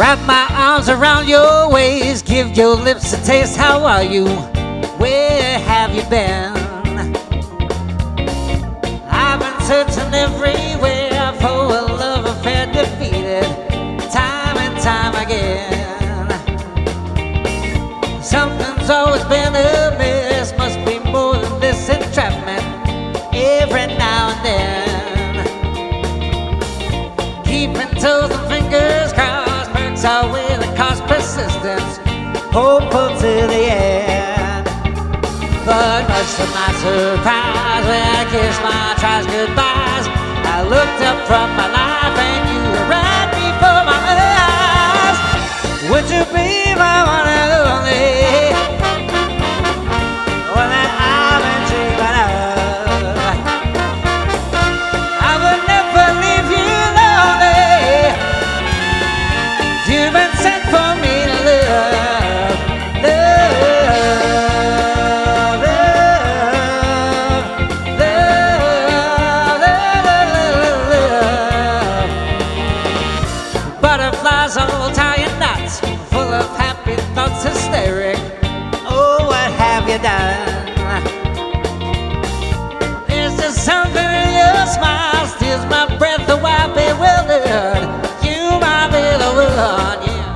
Wrap my arms around your waist, give your lips a taste. How are you? Where have you been? I've been searching everywhere for a love affair defeated time and time again. Something's always been amiss, must be more than this entrapment every now and then. Keeping toes and fingers crossed, perks are with the cost persistence, hopeful to the end. But much to my surprise, when I kissed my tries goodbyes, I looked up from my life and you were right before my eyes. Would you be my one and only, one that I've been dreaming of? I would never leave you lonely. You've been sent for me to love, love, love, love, love, love. Butterflies all tying knots, full of happy thoughts, hysteric. Oh, what have you done? There's just something in your smile, steals my breath, though I'm bewildered. You, my little one, yeah.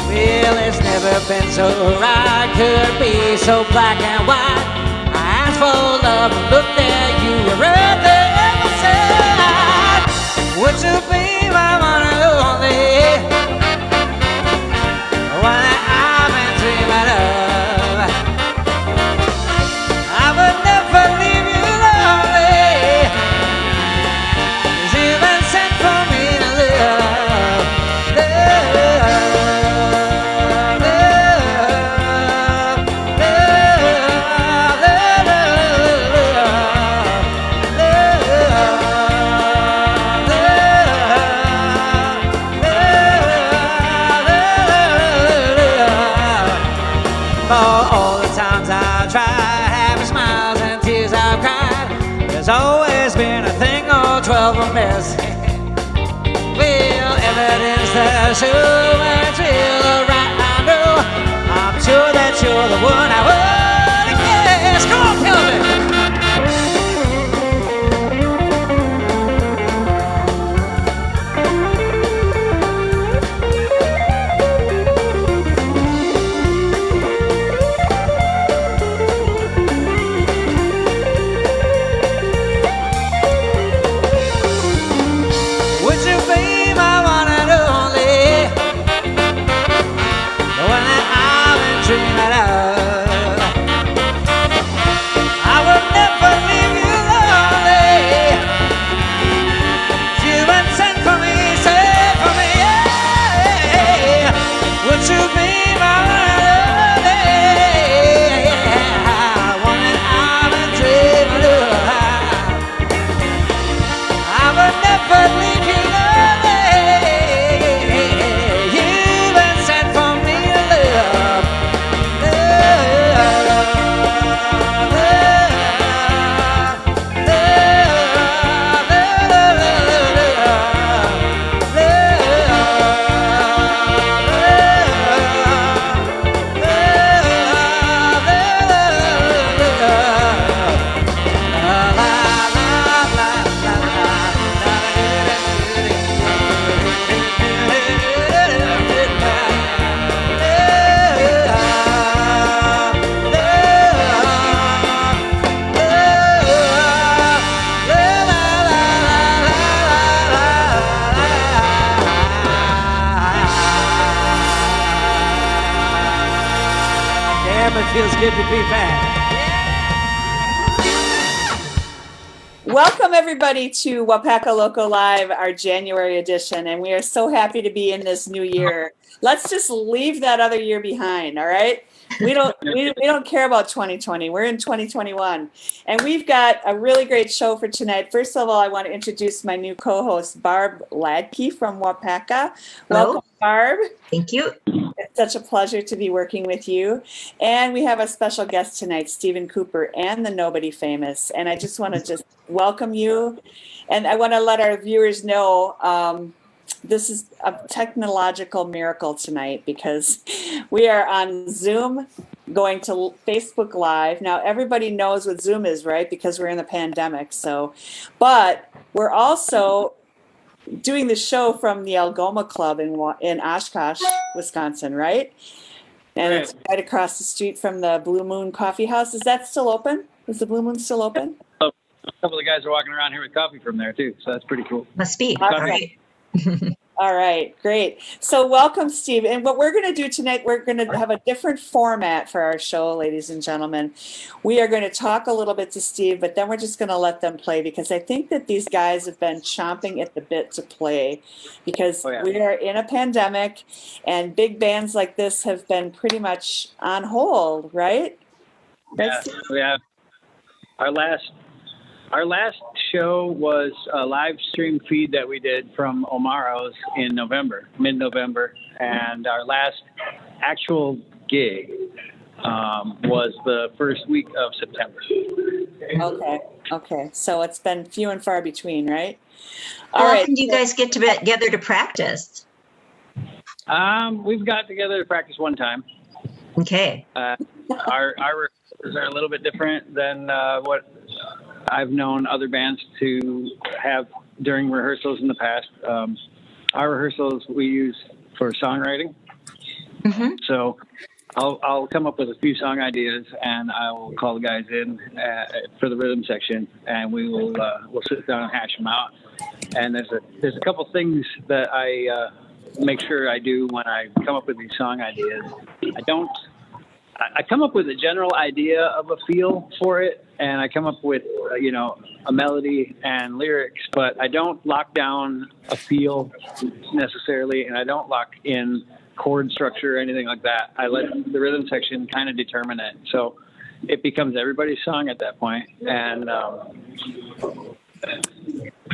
Well, it's never been so right, could be so black and white. I asked for love and looked there, you were right there at my side. Would you be my one and only, one that I've been dreaming of? I would never leave you lonely, 'cause you've been sent for me to love, love, love, love, for all the times I've tried, happy smiles and tears I've cried, there's always been a thing or 12 amiss. Well, evidence that show and real, right, I know. I'm sure that you're the one I wanna kiss. Come on, kill me. Would you be my one and only, the one that I've been dreaming of? I would never leave you lonely. You've been sent for me, sent for me, yeah. Would you be my one and only, one that I've been dreaming of? I would never leave you lonely. You've been sent for me to love, love, love, Damn, it feels good to be back. Welcome everybody to Waupaca Loco Live, our January edition, and we are so happy to be in this new year. Let's just leave that other year behind, all right? We don't care about 2020. We're in 2021, and we've got a really great show for tonight. First of all, I want to introduce my new co-host, Barb Ladke from Waupaca. Welcome, Barb. Thank you. It's such a pleasure to be working with you. And we have a special guest tonight, Stephen Cooper and the Nobody Famous. And I just want to welcome you. And I want to let our viewers know this is a technological miracle tonight because we are on Zoom going to Facebook Live. Now, everybody knows what Zoom is, right? Because we're in the pandemic. So, but we're also doing the show from the Algoma Club in Oshkosh, Wisconsin, right? And Right. it's right across the street from the Blue Moon Coffee House. Is that still open? Is the Blue Moon still open? A couple of guys are walking around here with coffee from there too, so that's pretty cool. Must be. All All right. right. All right, great. So welcome, Steve. And what we're going to do tonight, we're going to have a different format for our show, ladies and gentlemen. We are going to talk a little bit to Steve, but then we're just going to let them play because I think that these guys have been chomping at the bit to play because we are in a pandemic and big bands like this have been pretty much on hold, right? Yeah. Our last show was a live stream feed that we did from Omaro's in November, mid-November, and our last actual gig was the first week of September. Okay. So it's been few and far between, right? How often do you guys get together to practice? We've got together to practice one time. Okay. Our rehearsals are a little bit different than what I've known other bands to have during rehearsals in the past. Our rehearsals we use for songwriting. Mm-hmm. So I'll come up with a few song ideas and I will call the guys in for the rhythm section and we'll sit down and hash them out. And there's a couple things that I make sure I do when I come up with these song ideas. I come up with a general idea of a feel for it, and I come up with, a melody and lyrics, but I don't lock down a feel necessarily, and I don't lock in chord structure or anything like that. I let the rhythm section kind of determine it. So it becomes everybody's song at that point. And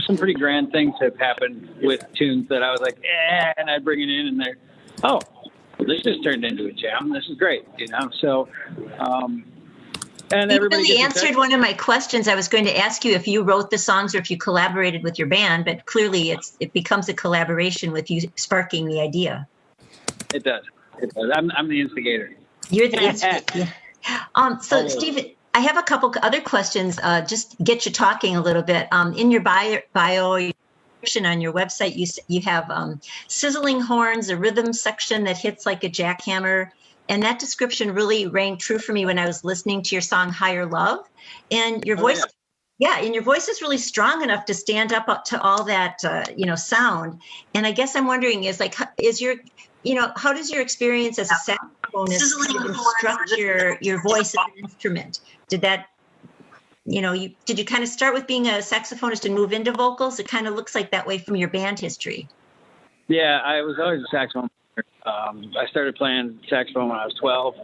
some pretty grand things have happened with tunes that I was like, and I bring it in and they're, oh, this just turned into a jam. This is great, So, and You everybody really gets answered one of my questions. I was going to ask you if you wrote the songs or if you collaborated with your band, but clearly it becomes a collaboration with you sparking the idea. It does. I'm the instigator. You're the instigator. So, Steve, I have a couple other questions. Just get you talking a little bit. In your bio on your website, you have sizzling horns, a rhythm section that hits like a jackhammer, and that description really rang true for me when I was listening to your song "Higher Love," and your voice. And your voice is really strong enough to stand up to all that sound. And I guess I'm wondering how does your experience as a saxophonist instruct your voice as an instrument? Did that did you kind of start with being a saxophonist and move into vocals? It kind of looks like that way from your band history. Yeah, I was always a saxophone player. I started playing saxophone when I was 12.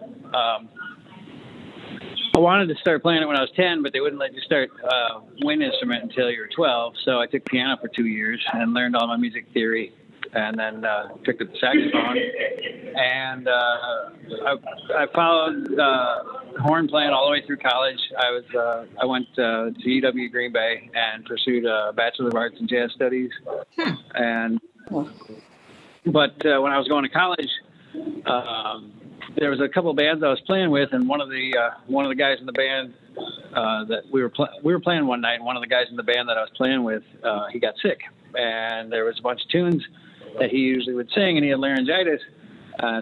I wanted to start playing it when I was 10, but they wouldn't let you start wind instrument until you were 12. So I took piano for 2 years and learned all my music theory, and then picked up the saxophone. And I followed horn playing all the way through college. I went to UW Green Bay and pursued a Bachelor of Arts in Jazz Studies. But when I was going to college, there was a couple of bands I was playing with, and one of the guys in the band that we were playing one night, and one of the guys in the band that I was playing with, he got sick, and there was a bunch of tunes that he usually would sing, and he had laryngitis.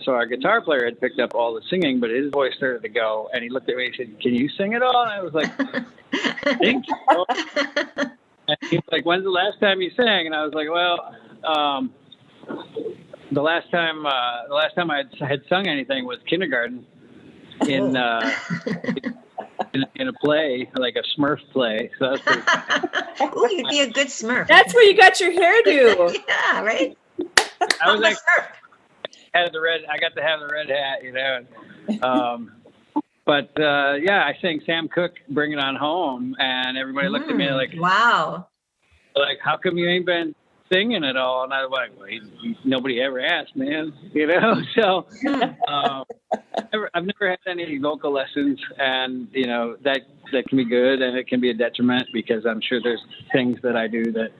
So our guitar player had picked up all the singing, but his voice started to go, and he looked at me and said, "Can you sing it all?" And I was like, "I think so." And he was like, "When's the last time you sang?" And I was like, "Well, the last time I had sung anything was kindergarten in a play, like a Smurf play." So that was pretty funny. Ooh, you'd be a good Smurf. That's where you got your hairdo. Yeah, right. I was like, I got to have the red hat, But I sang Sam Cooke, "Bring It On Home," and everybody looked at me like, "Wow, like how come you ain't been singing at all?" And I was like, well, nobody ever asked, man. So I've never had any vocal lessons, and that can be good and it can be a detriment because I'm sure there's things that I do that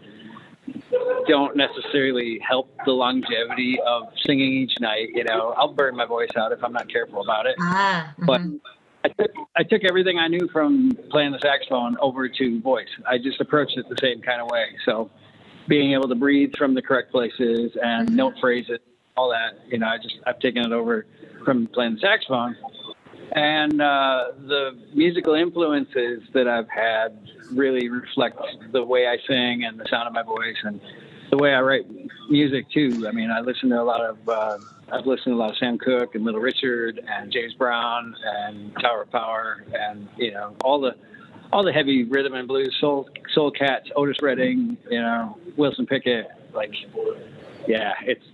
don't necessarily help the longevity of singing each night. You know, I'll burn my voice out if I'm not careful about it. But I took everything I knew from playing the saxophone over to voice. I just approached it the same kind of way. So being able to breathe from the correct places and note phrases, all that, you know, I've taken it over from playing the saxophone. And the musical influences that I've had really reflect the way I sing and the sound of my voice and the way I write music too. I mean, I've listened to a lot of Sam Cooke and Little Richard and James Brown and Tower of Power and, you know, all the heavy rhythm and blues, soul cats, Otis Redding, you know, Wilson Pickett. Like, yeah, it's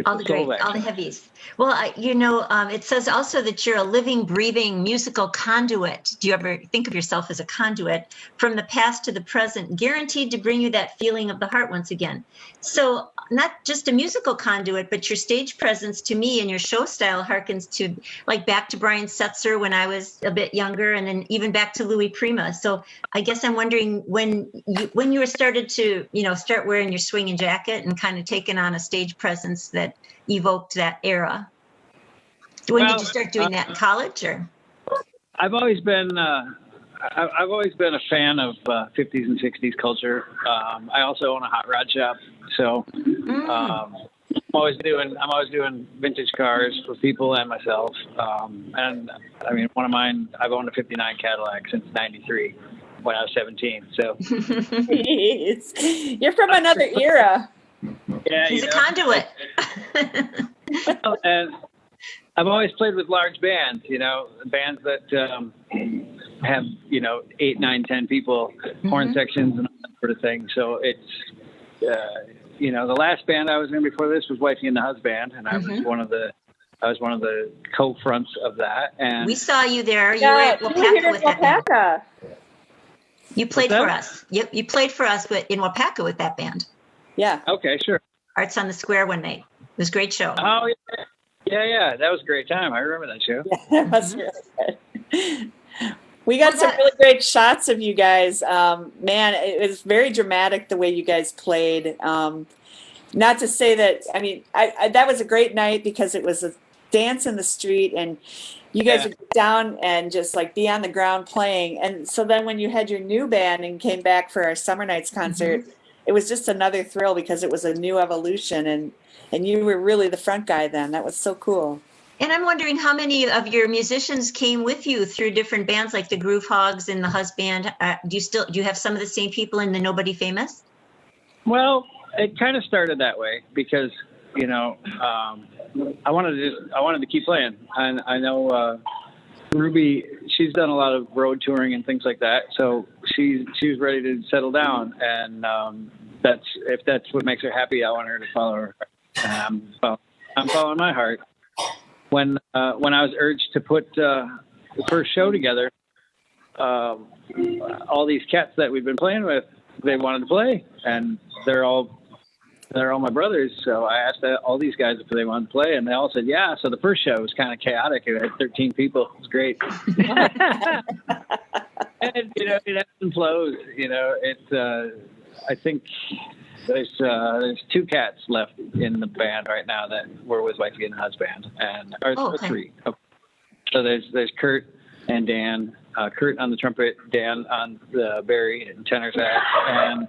all the great, all the heavies. Well, it says also that you're a living, breathing musical conduit. Do you ever think of yourself as a conduit from the past to the present, guaranteed to bring you that feeling of the heart once again? So not just a musical conduit, but your stage presence to me and your show style harkens to like back to Brian Setzer when I was a bit younger, and then even back to Louis Prima. So I guess I'm wondering when you were started to, you know, start wearing your swinging jacket and kind of taking on a stage presence that evoked that era. When did you start doing that, in college, or? I've always been a fan of 50s and 60s culture. I also own a hot rod shop, so I'm always doing vintage cars for people and myself. And I mean, one of mine, I've owned a '59 Cadillac since '93 when I was 17. So you're from another era. Yeah, he's a conduit. And I've always played with large bands, you know, bands that have, you know, 8, 9, 10 people, horn sections and all that sort of thing. So it's, you know, the last band I was in before this was Wifey and the Husband, and I was one of the co-fronts of that. And we saw you there. You were at Waupaca with that band. You played for us. You played for us in Waupaca with that band. Yeah. Okay, sure. Arts on the Square one night. It was a great show. Oh, yeah. That was a great time. I remember that show. Yeah, that was really good. We got some really great shots of you guys. Man, it was very dramatic the way you guys played. Not to say that, I mean, that was a great night because it was a dance in the street and you guys would get down and just like be on the ground playing. And so then when you had your new band and came back for our Summer Nights concert, it was just another thrill because it was a new evolution and you were really the front guy then. That was so cool. And I'm wondering how many of your musicians came with you through different bands like the Groove Hogs and the Husband. Do you have some of the same people in the Nobody Famous? Well, it kind of started that way because, you know, I wanted to keep playing. And I know Ruby, she's done a lot of road touring and things like that. So she was ready to settle down. And if that's what makes her happy, I want her to follow her. I'm following my heart. When I was urged to put the first show together, all these cats that we've been playing with, they wanted to play, and they're all my brothers. So I asked all these guys if they wanted to play, and they all said yeah. So the first show was kind of chaotic. It had 13 people. It was great. And you know, it ebbs and flows. You know, I think there's 2 cats left in the band right now that were with Wifey and the Husband, and or 3. So there's Kurt and Dan. Kurt on the trumpet, Dan on the Barry and tenor sax, and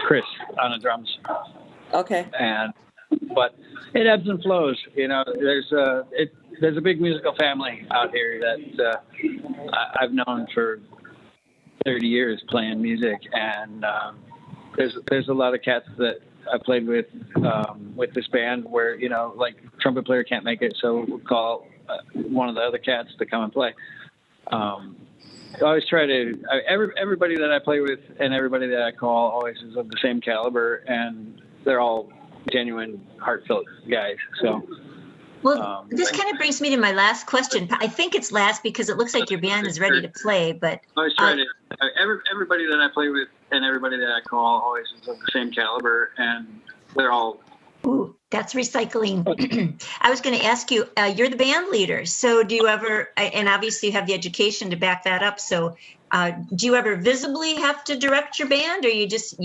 Chris on the drums. Okay. But it ebbs and flows. You know, there's a big musical family out here that I've known for 30 years playing music, and there's a lot of cats that I played with this band where, you know, like trumpet player can't make it, so we'll call one of the other cats to come and play. I always try to everybody that I play with and everybody that I call always is of the same caliber, and they're all genuine, heartfelt guys. So, well, this kind of brings me to my last question. I think it's last because it looks like your band is ready to play. But I always try to everybody that I play with and everybody that I call always is of the same caliber, and they're all. Ooh, that's recycling. I was going to ask you, you're the band leader. So do you ever, and obviously you have the education to back that up. So do you ever visibly have to direct your band, or you just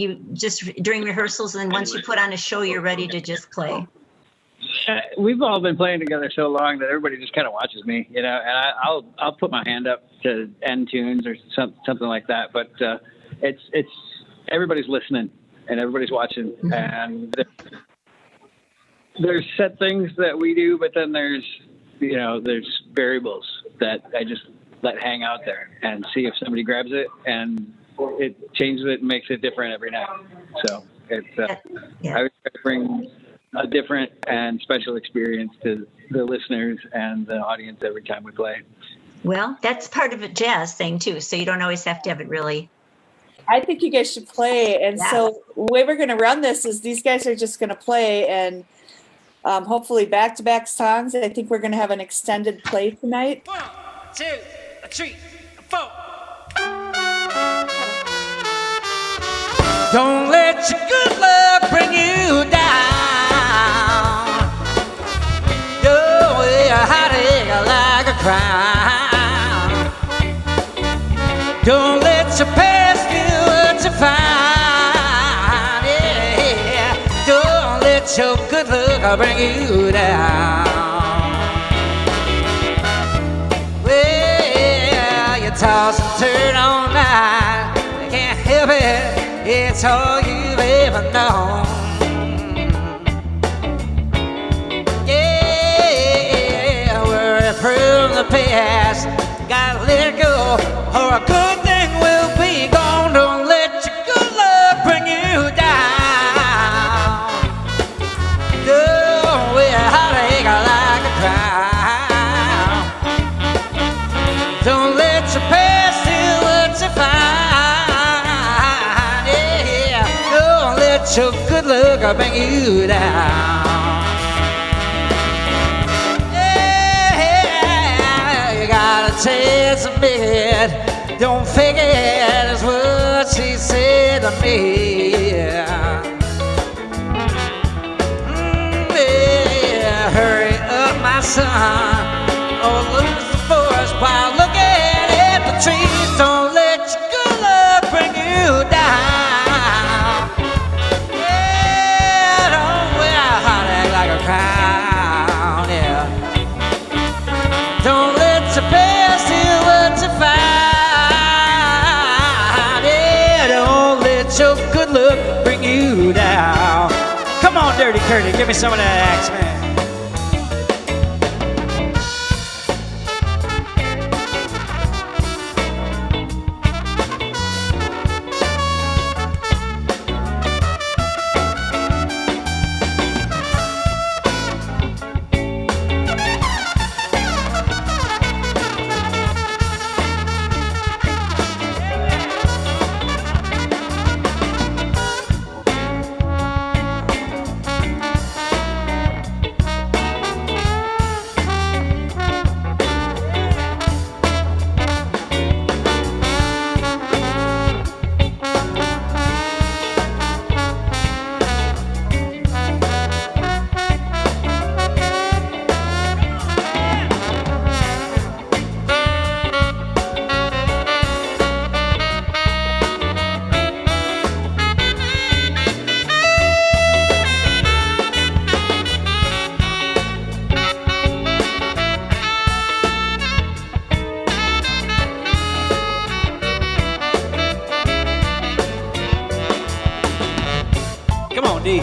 during rehearsals, and then once you put on a show, you're ready to just play? We've all been playing together so long that everybody just kind of watches me, and I'll put my hand up to end tunes or something like that. But it's everybody's listening and everybody's watching, and there's set things that we do, but then there's variables that I just let hang out there and see if somebody grabs it, and it changes it and makes it different every night. So it's I would try to bring a different and special experience to the listeners and the audience every time we play. Well, that's part of a jazz thing too, so you don't always have to have it really. I think you guys should play. And so the way we're going to run this is these guys are just going to play, and hopefully back-to-back songs. I think we're going to have an extended play tonight. 1, 2, 3, 4. Don't let your good luck bring you down. Don't wear a heartache like a crown. Don't let your past do what you find. Yeah. Don't let your good luck bring you down. Well, you toss and turn all night. You can't help it. It's all you've ever known. Yeah, worry from the past. Gotta let it go, or a good thing will be gone. Don't let your good luck bring you down. Don't wear a heartache like a crown. Don't let your past do what you find. Your good luck will bring you down. Yeah, you gotta chance a bit. Don't fake it, is what she said to me. Yeah, hurry up, my son, or lose the forest while looking at the trees. Don't let your good luck bring you down. Crown, yeah. Don't let your past do what you find. Yeah, don't let your good luck bring you down. Come on, Dirty Curdy, give me some of that axe, man. Come on, D.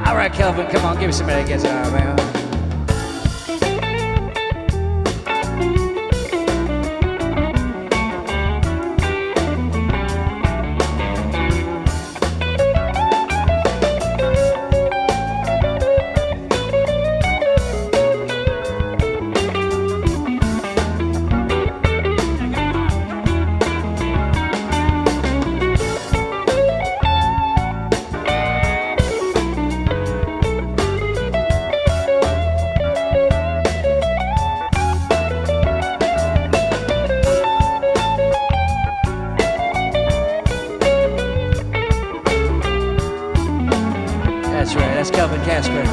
All right, Kelvin, come on, give me somebody that gets it out, man. Jasper.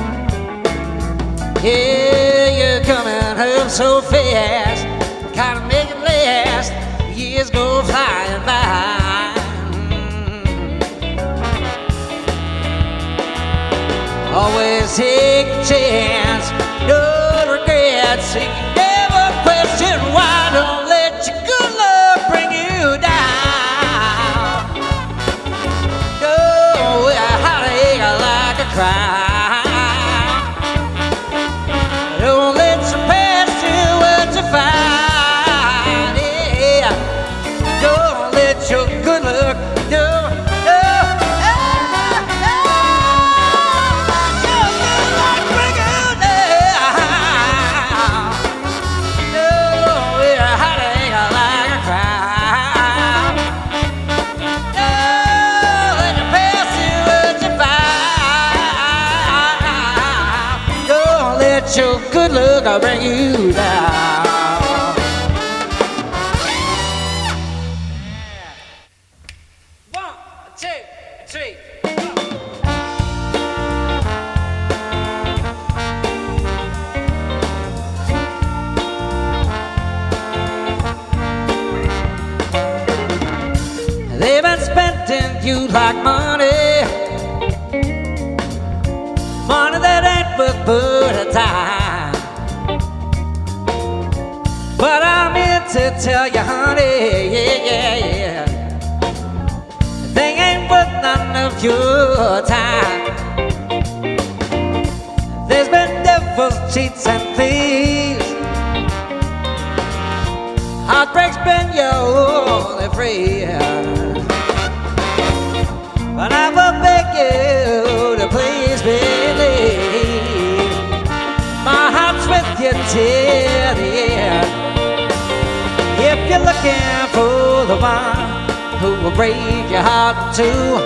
Yeah, you're coming home so fast, gotta make it last. Years go flying by. Always take a chance, no regrets. You can never question why. Don't let your good luck bring you down. No, a heartache like a cry. Don't let your past do what you find. Yeah, don't let your good luck do. Your good luck, I'll bring you down. One, two, three. They've been spending you like money, money that ain't but a time. But I'm here to tell you, honey, yeah, they ain't worth none of your time. There's been devils, cheats, and thieves. Heartbreak's been your only friend. But I will beg you to please believe my heart's with you till the end. If you're looking for the one who will break your heart too,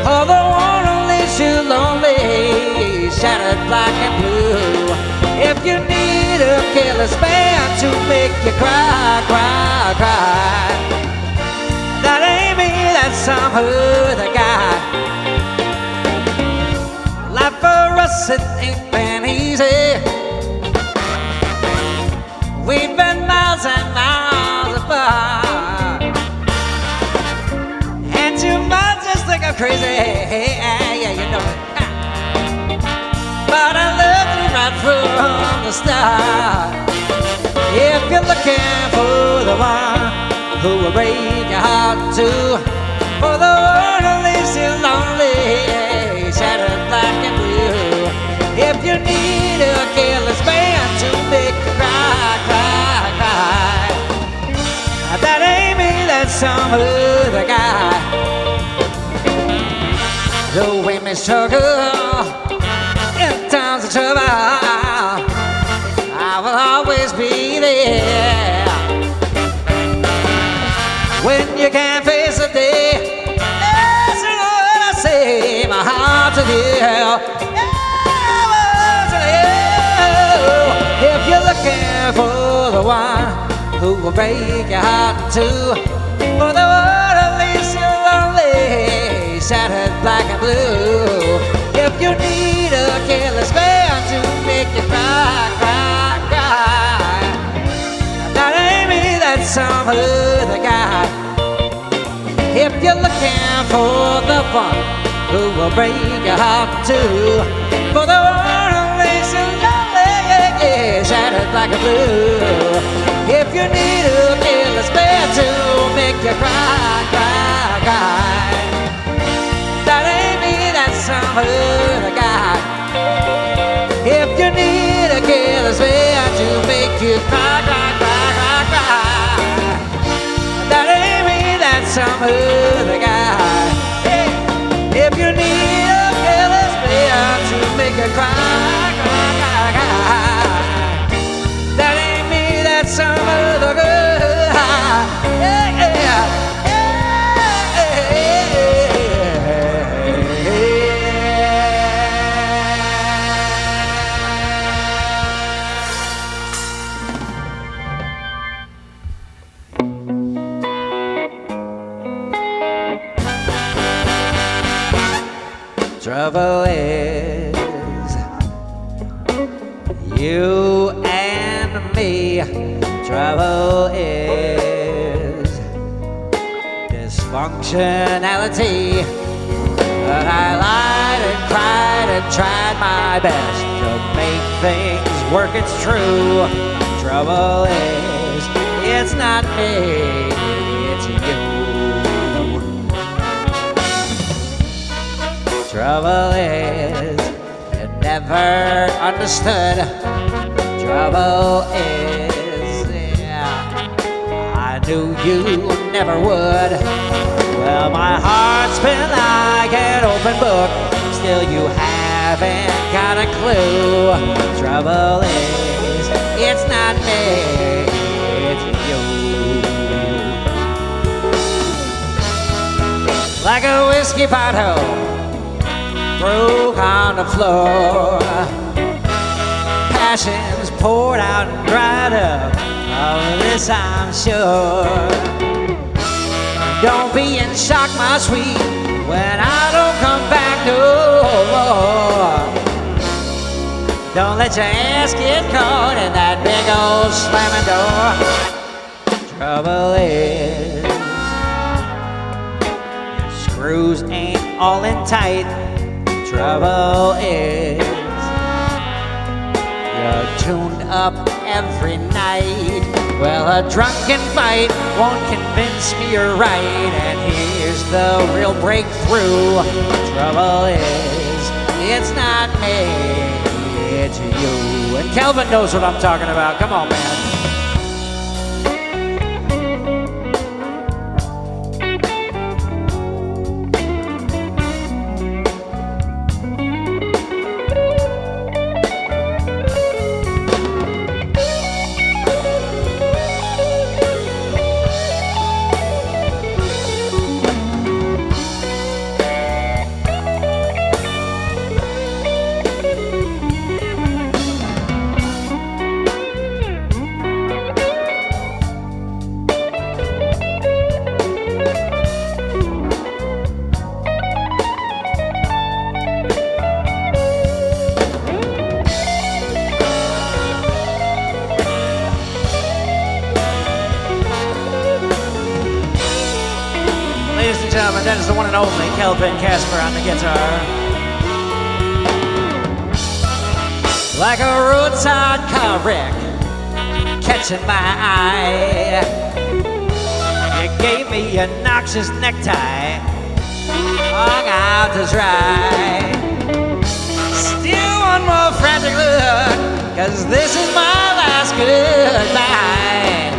or the one who leaves you lonely, shattered black and blue. If you need a careless man to make you cry, cry, cry, that ain't me, that's some other guy. Life for us, it ain't been easy. We've been miles and miles apart, and you might just think I'm crazy, yeah, you know it. But I loved you right from the start. If you're looking for the one who will break your heart too, for the one who leaves you lonely, shattered black and blue. If you need a careless man to make you cry, cry, cry, that ain't me, that's some other guy. Though we may struggle in times of trouble, I will always be there. When you can't face the day, listen to what I say, my heart's with you. If you're looking for the one who will break your heart too, for the one who leaves you lonely, shattered black and blue. If you need a careless man to make you cry, cry, cry, that ain't me, that's some other guy. If you're looking for the one who will break your heart too, for the one who leaves you lonely, shattered black and blue. If you need a careless man to make you cry, cry, cry, that ain't me, that's some other guy. If you need a careless man to make you cry, cry, cry, cry, cry, that ain't me, that's some other guy. Hey, if you need a careless man to make you cry, cry, cry, cry, that ain't me, that's some other guy. Yeah, yeah. Trouble is, You and me. Trouble is dysfunctionality. But I lied and cried and tried my best to make things work. It's true. Trouble is, it's not me, it's you. Trouble is, you never understood. Trouble is, yeah, I knew you never would. Well, my heart's been like an open book. Still you haven't got a clue. Trouble is, it's not me, it's you. Like a whiskey bottle broke on the floor. Passions poured out and dried up. Of this I'm sure. Don't be in shock, my sweet, when I don't come back no more. Don't let your ass get caught in that big old slamming door. Trouble is, screws ain't all in tight. Trouble is, you're tuned up every night. Well, a drunken fight won't convince me you're right. And here's the real breakthrough. Trouble is, it's not me, it's you. And Kelvin knows what I'm talking about. Come on, man. Ladies and gentlemen, that is the one and only Kelvin Casper on the guitar. Like a roadside car wreck catching my eye. You gave me a noxious necktie, hung out to dry. Still one more frantic look, 'cause this is my last goodbye.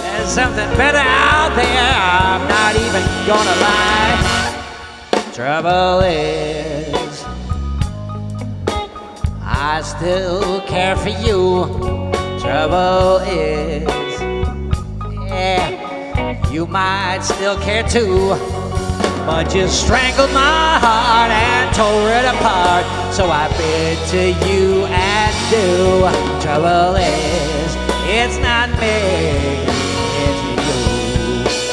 There's something better out there, I'm not even gonna lie. Trouble is, I still care for you. Trouble is, yeah, you might still care too. But you strangled my heart and tore it apart. So I bid to you adieu. Trouble is, it's not me, it's you.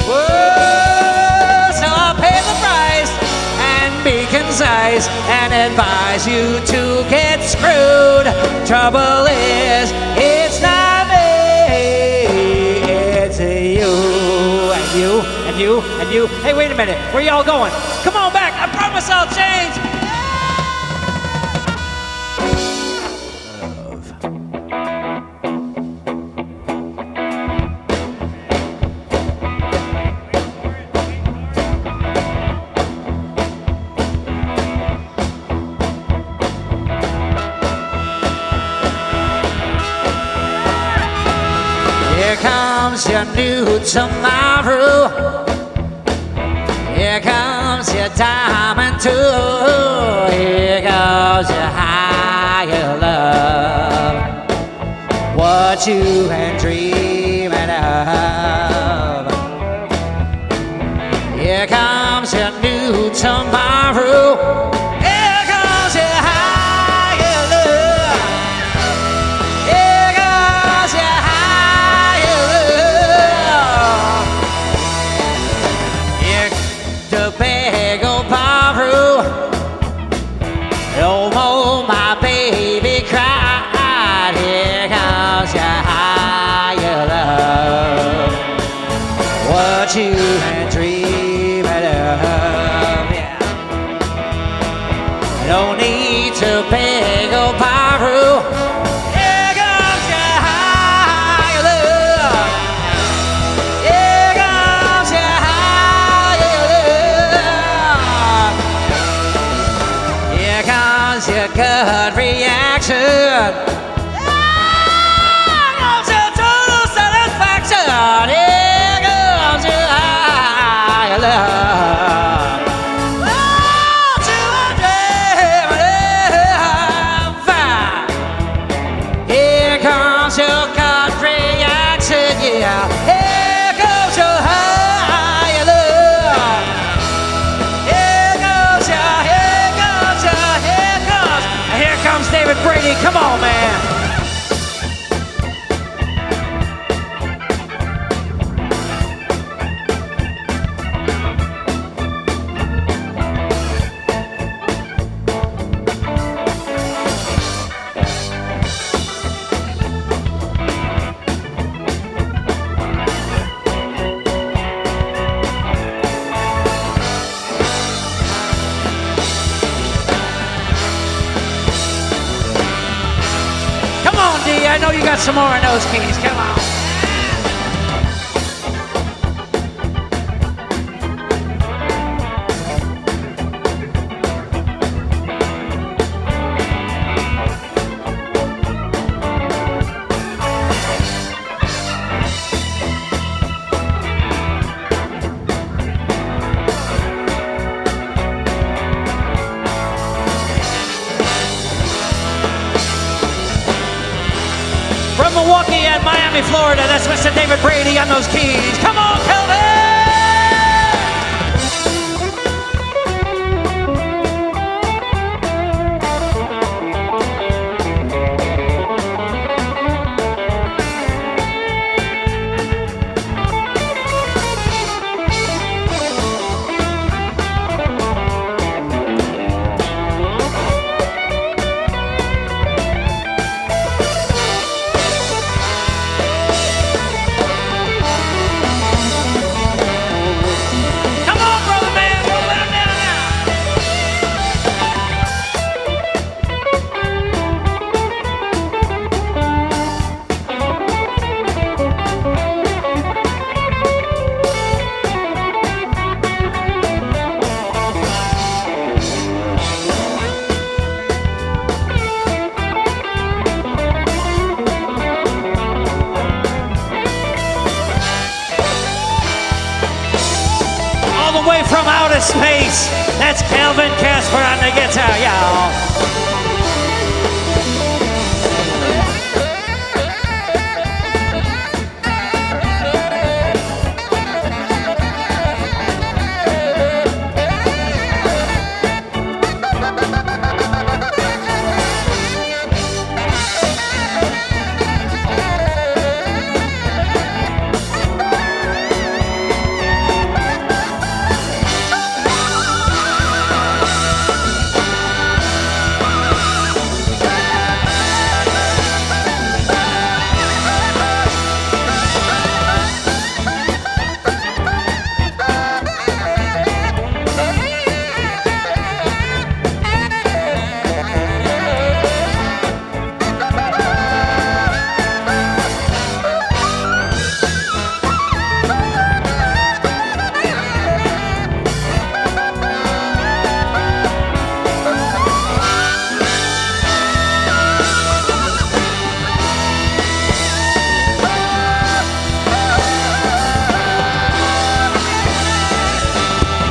Whoa, so I'll pay the price and be concise and advise you to get screwed. Trouble is, it's not me, it's you. And you, and you, and you. Hey, wait a minute, where y'all going? Come on back, I promise I'll change. Here comes your new tomorrow. Here comes your diamond too. Here goes your higher love. What you been dreaming of. Here comes your new tomorrow. Here comes your higher love. Here goes your higher love. Here to beg or borrow. No more my baby cry. what you had dreamed of. Yeah. No need to beg or borrow. Here comes your higher love. Here comes your higher love. Here comes your gut reaction. Here comes your total satisfaction. Here comes your higher love. Here comes your gut reaction, yeah. Here goes your higher love. Here comes David Brady. Come on, man. I know you got some more in those keys. Come on. From Milwaukee and Miami, Florida, that's Mr. David Brady on those keys. Come on, Kelvin! Away from outer space, that's Kelvin Casper on the guitar, y'all.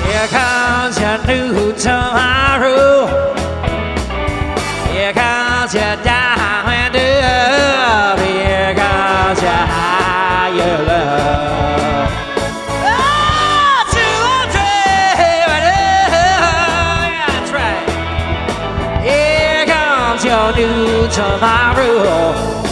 Here comes your new tomorrow. Here comes your diamond up. Here comes your higher love. Oh, to a dream. That's right. Here comes your new tomorrow.